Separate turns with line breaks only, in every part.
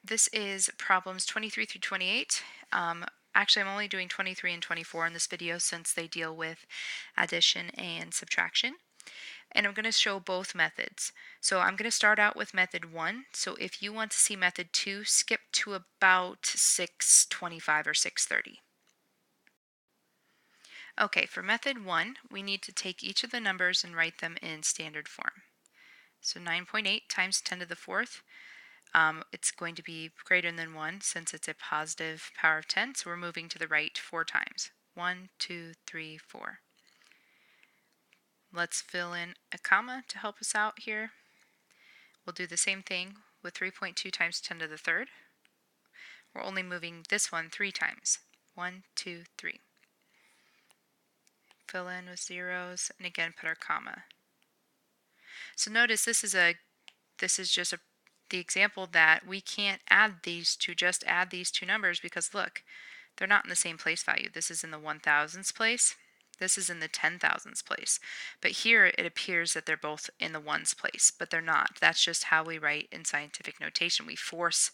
This is problems 23 through 28. Actually, I'm only doing 23 and 24 in this video since they deal with addition and subtraction. And I'm going to show both methods. So I'm going to start out with method 1. So if you want to see method 2, skip to about 625 or 630. Okay, for method 1, we need to take each of the numbers and write them in standard form. So 9.8 times 10 to the 4th. It's going to be greater than 1 since it's a positive power of 10, so we're moving to the right 4 times. 1, 2, 3, 4. Let's fill in a comma to help us out here. We'll do the same thing with 3.2 times 10 to the 3rd. We're only moving this one 3 times. 1, 2, 3. Fill in with zeros, and again put our comma. So notice this is just the example that we can't add these two, just add these two numbers because look, they're not in the same place value. This is in the 1,000ths place. This is in the 10,000ths place. But here it appears that they're both in the ones place, but they're not. That's just how we write in scientific notation. We force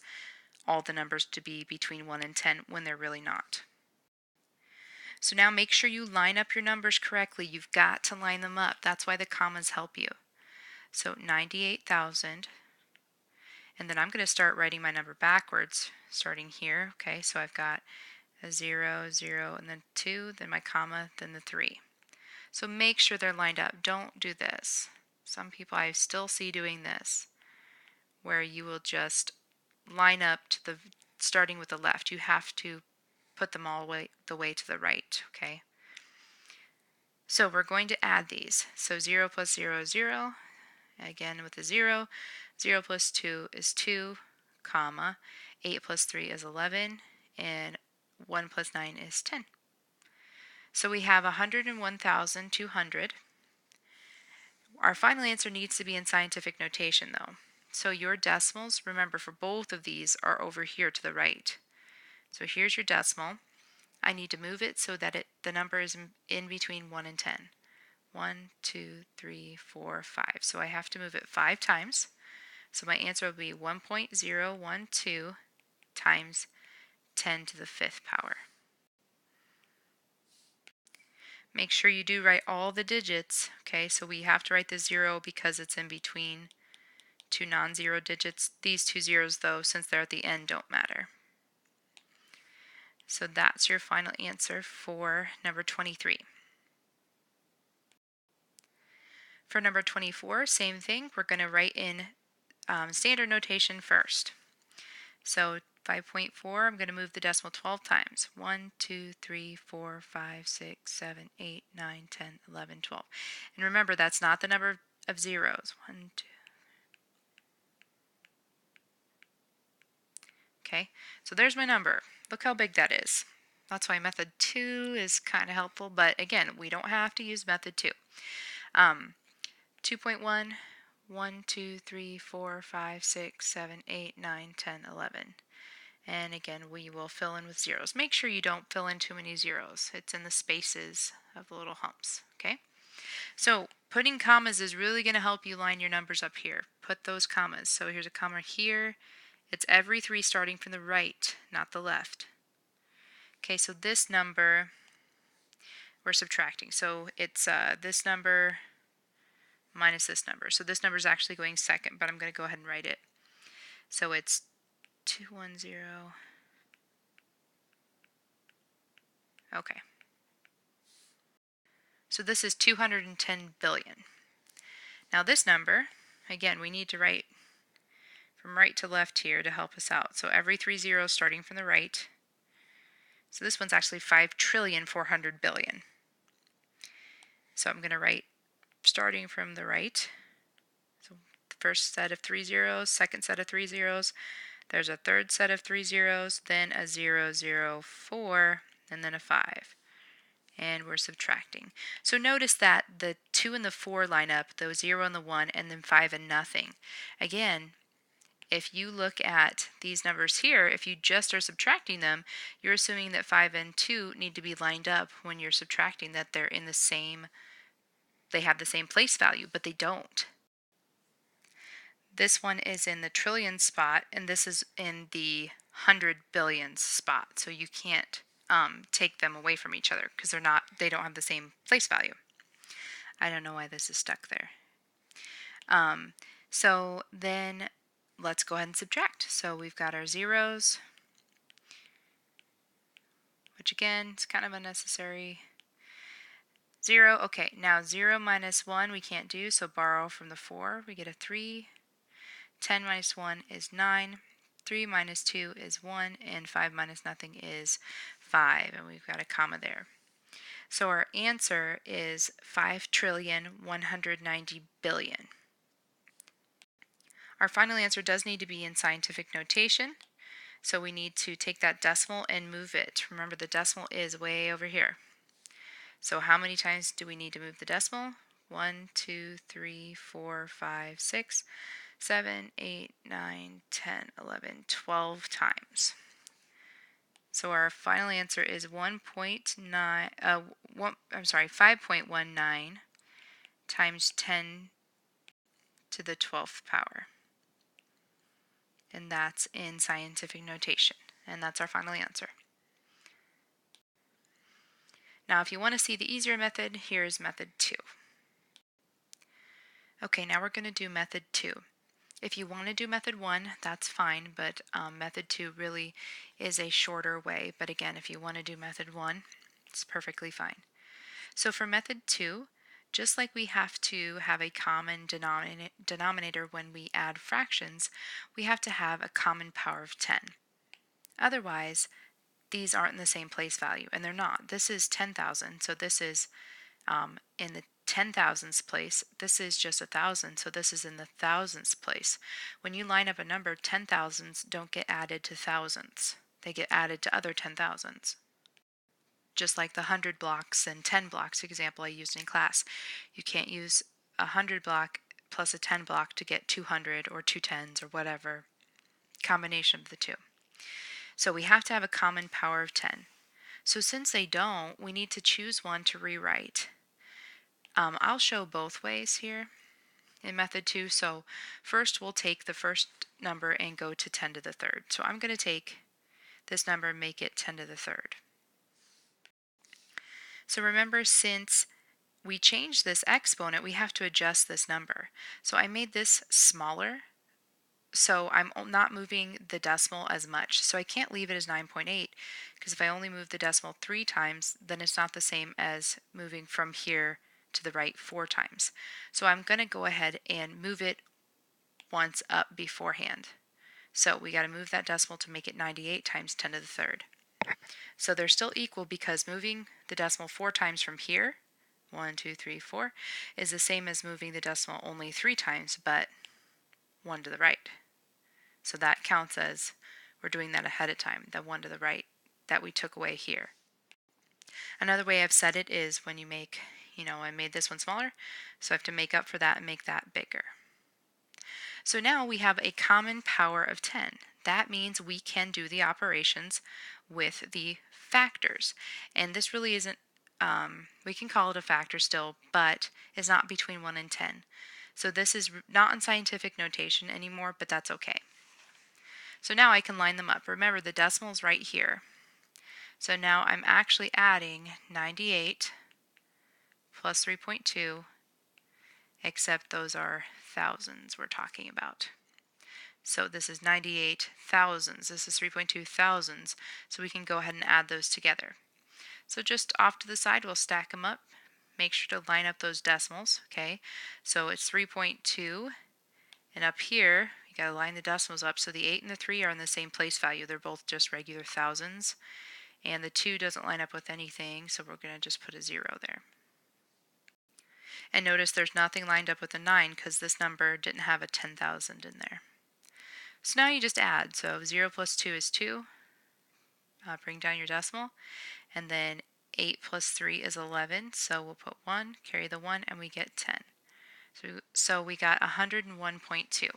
all the numbers to be between 1 and 10 when they're really not. So now make sure you line up your numbers correctly. You've got to line them up. That's why the commas help you. So 98,000. And then I'm going to start writing my number backwards, starting here. Okay, so I've got a 0, 0, and then 2, then my comma, then the 3. So make sure they're lined up. Don't do this. Some people I still see doing this, where you will just line up to the starting with the left. You have to put them all the way to the right, okay? So we're going to add these. So 0 plus 0 is 0. Again with the 0. 0 plus 2 is 2, comma. 8 plus 3 is 11. And 1 plus 9 is 10. So we have 101,200. Our final answer needs to be in scientific notation though. So your decimals, remember for both of these, are over here to the right. So here's your decimal. I need to move it so that the number is in between 1 and 10. 1, 2, 3, 4, 5. So I have to move it 5 times. So my answer will be 1.012 times 10 to the 5th power. Make sure you do write all the digits, okay? So we have to write the 0 because it's in between two non-zero digits. These two zeros, though, since they're at the end, don't matter. So that's your final answer for number 23. For number 24, same thing. We're going to write in standard notation first. So 5.4, I'm going to move the decimal 12 times. 1, 2, 3, 4, 5, 6, 7, 8, 9, 10, 11, 12. And remember, that's not the number of zeros. 1, 2. Okay, so there's my number. Look how big that is. That's why method 2 is kind of helpful, but again, we don't have to use method 2. 2.1, 1, 2, 3, 4, 5, 6, 7, 8, 9, 10, 11. And again, we will fill in with zeros. Make sure you don't fill in too many zeros. It's in the spaces of the little humps, okay? So putting commas is really going to help you line your numbers up here. Put those commas. So here's a comma here. It's every 3 starting from the right, not the left. Okay, so this number, we're subtracting. So it's this number minus this number. So this number is actually going second, but I'm going to go ahead and write it. So it's 210. Okay. So this is 210 billion. Now this number, again, we need to write from right to left here to help us out. So every 3 zeros starting from the right. So this one's actually 5,400,000,000,000. So I'm going to write starting from the right. So the first set of 3 zeros, second set of 3 zeros. There's a third set of 3 zeros, then a 0, 0, 4, and then a 5. And we're subtracting. So notice that the 2 and the 4 line up, the 0 and the 1, and then 5 and nothing. Again, if you look at these numbers here, if you just are subtracting them, you're assuming that 5 and 2 need to be lined up when you're subtracting, that they're in the same, they have the same place value, but they don't. This one is in the trillion spot, and this is in the 100 billions spot. So you can't take them away from each other because they don't have the same place value. I don't know why this is stuck there. So then let's go ahead and subtract. So we've got our zeros, which again is kind of unnecessary. 0, okay, now 0 minus 1 we can't do, so borrow from the 4, we get a 3. 10 minus 1 is 9. 3 minus 2 is 1, and 5 minus nothing is 5, and we've got a comma there. So our answer is 5,190,000,000,000. Our final answer does need to be in scientific notation, so we need to take that decimal and move it. Remember, the decimal is way over here. So how many times do we need to move the decimal? 1, 2, 3, 4, 5, 6, 7, 8, 9, 10, 11, 12 times. So our final answer is 5.19 times 10 to the 12th power. And that's in scientific notation. And that's our final answer. Now, if you want to see the easier method, here's method 2. Okay, now we're going to do method 2. If you want to do method 1, that's fine, but method 2 really is a shorter way. But again, if you want to do method 1, it's perfectly fine. So for method 2, just like we have to have a common denominator when we add fractions, we have to have a common power of 10. Otherwise, these aren't in the same place value, and they're not. This is 10,000, so this is in the 10,000ths place. This is just 1,000, so this is in the thousandths place. When you line up a number, 10,000ths don't get added to thousandths. They get added to other 10,000ths. Just like the 100 blocks and 10 blocks example I used in class. You can't use a 100 block plus a 10 block to get 200 or 2 tens or whatever combination of the two. So we have to have a common power of 10. So since they don't, we need to choose one to rewrite. I'll show both ways here in method 2. So first we'll take the first number and go to 10 to the third. So I'm going to take this number and make it 10 to the third. So remember, since we changed this exponent, we have to adjust this number. So I made this smaller, so I'm not moving the decimal as much. So I can't leave it as 9.8, because if I only move the decimal 3 times, then it's not the same as moving from here to the right 4 times. So I'm going to go ahead and move it once up beforehand. So we got to move that decimal to make it 98 times 10 to the third. So they're still equal because moving the decimal 4 times from here, 1, 2, 3, 4, is the same as moving the decimal only 3 times, but 1 to the right. So that counts as we're doing that ahead of time, the 1 to the right that we took away here. Another way I've said it is when you make, I made this one smaller, so I have to make up for that and make that bigger. So now we have a common power of 10. That means we can do the operations with the factors. And this really isn't, we can call it a factor still, but it's not between 1 and 10. So this is not in scientific notation anymore, but that's okay. So now I can line them up. Remember, the decimal is right here. So now I'm actually adding 98 plus 3.2, except those are thousands we're talking about. So this is 98 thousandths. This is 3.2 thousandths. So we can go ahead and add those together. So just off to the side, we'll stack them up. Make sure to line up those decimals, okay? So it's 3.2, and up here, you gotta line the decimals up. So the 8 and the 3 are in the same place value. They're both just regular thousands. And the 2 doesn't line up with anything, so we're gonna just put a 0 there. And notice there's nothing lined up with a 9 because this number didn't have a 10,000 in there. So now you just add. So 0 plus 2 is 2. Bring down your decimal. And then 8 plus 3 is 11. So we'll put 1, carry the 1, and we get 10. So we got 101.2.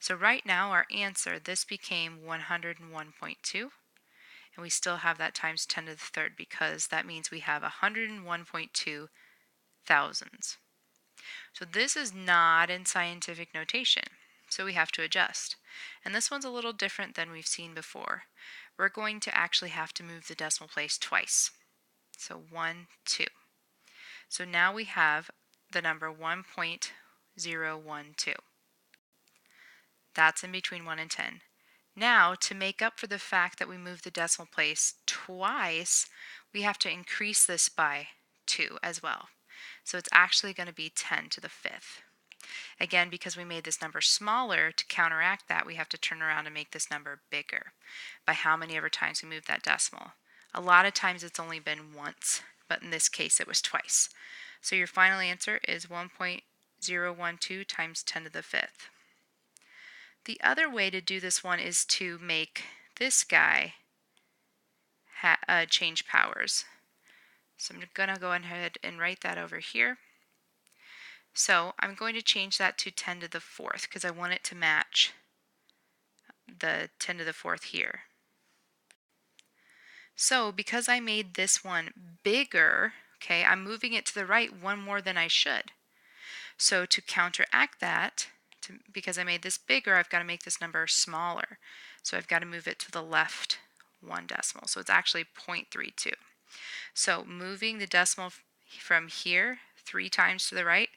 So right now our answer, this became 101.2. And we still have that times 10 to the third because that means we have 101.2 thousandths. So this is not in scientific notation. So we have to adjust. And this one's a little different than we've seen before. We're going to actually have to move the decimal place twice. So 1, 2. So now we have the number 1.012. That's in between 1 and 10. Now, to make up for the fact that we moved the decimal place twice, we have to increase this by 2 as well. So it's actually going to be 10 to the 5th. Again, because we made this number smaller, to counteract that, we have to turn around and make this number bigger by how many ever times we move that decimal. A lot of times it's only been once, but in this case it was twice. So your final answer is 1.012 times 10 to the 5th. The other way to do this one is to make this guy change powers. So I'm going to go ahead and write that over here. So I'm going to change that to 10 to the 4th because I want it to match the 10 to the 4th here. So because I made this one bigger, okay, I'm moving it to the right one more than I should. So to counteract that, because I made this bigger, I've got to make this number smaller. So I've got to move it to the left one decimal. So it's actually 0.32. So moving the decimal from here 3 times to the right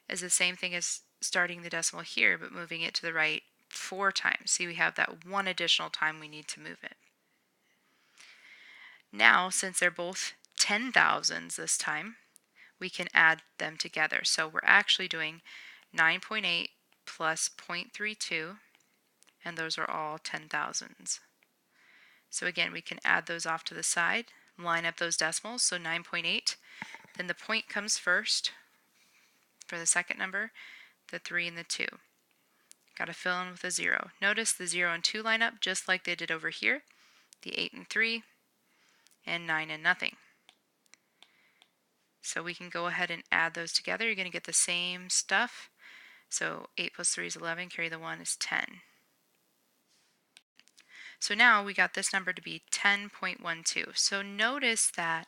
is the same thing as starting the decimal here, but moving it to the right 4 times. See, we have that one additional time we need to move it. Now, since they're both 10,000s this time, we can add them together. So we're actually doing 9.8 plus 0.32, and those are all 10,000s. So again, we can add those off to the side, line up those decimals, so 9.8. Then the point comes first for the second number, the 3 and the 2. Got to fill in with a 0. Notice the 0 and 2 line up just like they did over here, the 8 and 3, and 9 and nothing. So we can go ahead and add those together. You're going to get the same stuff. So 8 plus 3 is 11, carry the 1 is 10. So now we got this number to be 10.12. So notice that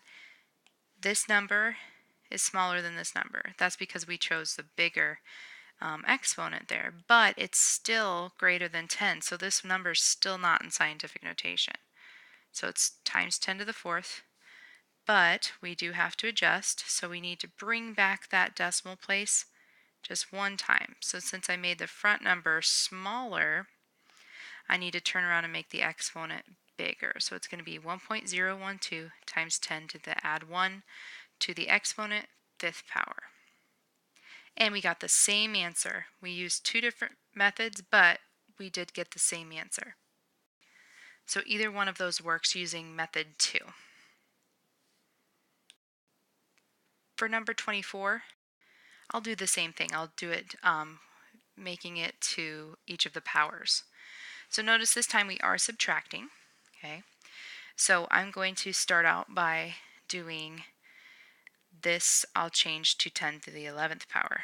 this number is smaller than this number. That's because we chose the bigger exponent there, but it's still greater than 10. So this number is still not in scientific notation. So it's times 10 to the 4th, but we do have to adjust. So we need to bring back that decimal place just one time. So since I made the front number smaller, I need to turn around and make the exponent bigger. So it's going to be 1.012 times 10 to the add 1 to the exponent 5th power. And we got the same answer. We used 2 different methods, but we did get the same answer. So either one of those works using method 2. For number 24, I'll do the same thing. I'll do it making it to each of the powers. So notice this time we are subtracting. Okay, so I'm going to start out by doing this. I'll change to 10 to the 11th power.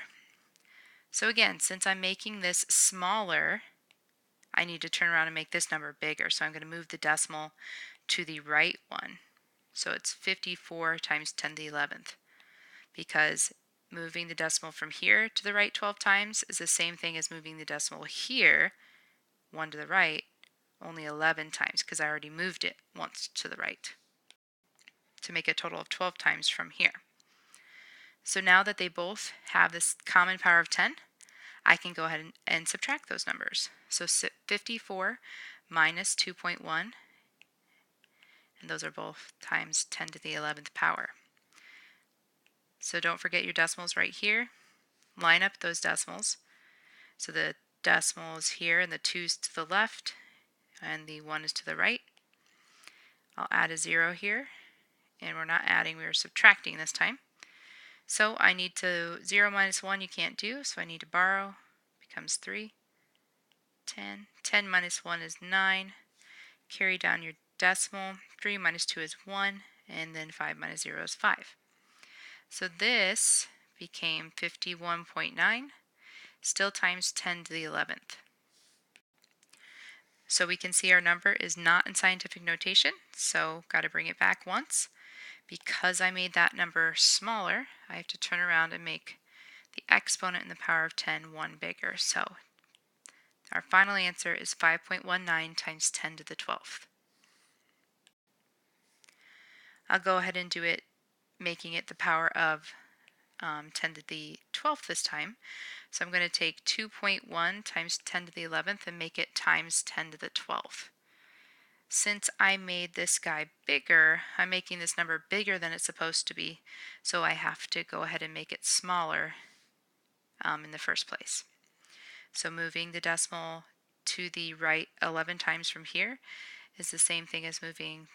So again, since I'm making this smaller, I need to turn around and make this number bigger. So I'm going to move the decimal to the right one. So it's 54 times 10 to the 11th, because moving the decimal from here to the right 12 times is the same thing as moving the decimal here 1 to the right only 11 times, because I already moved it once to the right, to make a total of 12 times from here. So now that they both have this common power of 10, I can go ahead and subtract those numbers. So 54 minus 2.1, and those are both times 10 to the 11th power. So don't forget your decimals right here. Line up those decimals. So the decimal is here and the 2's to the left and the 1 is to the right. I'll add a 0 here, and we're not adding, we're subtracting this time. So I need to, 0 minus 1 you can't do, so I need to borrow, becomes 3, 10. 10 minus 1 is 9. Carry down your decimal, 3 minus 2 is 1, and then 5 minus 0 is 5. So this became 51.9, still times 10 to the 11th. So we can see our number is not in scientific notation, so got to bring it back once. Because I made that number smaller, I have to turn around and make the exponent in the power of 10 1 bigger. So Our final answer is 5.19 times 10 to the 12th. I'll go ahead and do it, making it the power of 10 to the 12th this time. So I'm going to take 2.1 times 10 to the 11th and make it times 10 to the 12th. Since I made this guy bigger, I'm making this number bigger than it's supposed to be, so I have to go ahead and make it smaller in the first place. So moving the decimal to the right 11 times from here is the same thing as moving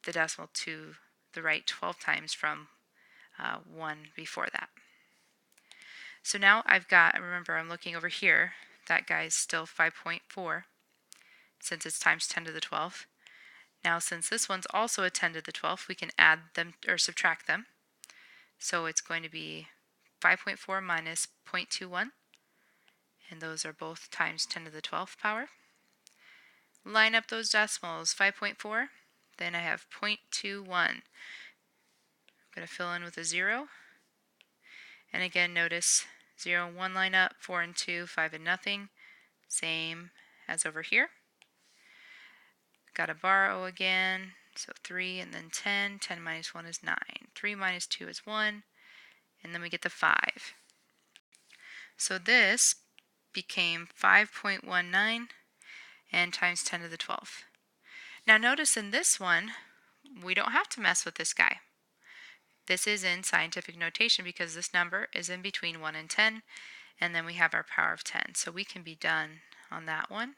the decimal to the right 12 times from one before that. So now I've got, remember I'm looking over here, that guy's still 5.4 since it's times 10 to the 12th. Now since this one's also a 10 to the 12th, we can add them or subtract them. So it's going to be 5.4 minus 0.21, and those are both times 10 to the 12th power. Line up those decimals, 5.4, then I have 0.21. I'm going to fill in with a 0. And again, notice 0 and 1 line up, 4 and 2, 5 and nothing. Same as over here. Got to borrow again, so 3 and then 10. 10 minus 1 is 9. 3 minus 2 is 1. And then we get the 5. So this became 5.19 and times 10 to the 12th. Now notice in this one, we don't have to mess with this guy. This is in scientific notation because this number is in between 1 and 10, and then we have our power of 10. So we can be done on that one.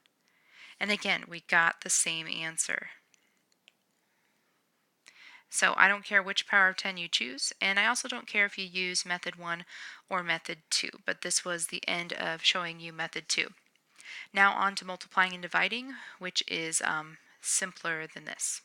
And again, we got the same answer. So I don't care which power of 10 you choose, and I also don't care if you use method 1 or method 2, but this was the end of showing you method 2. Now on to multiplying and dividing, which is simpler than this.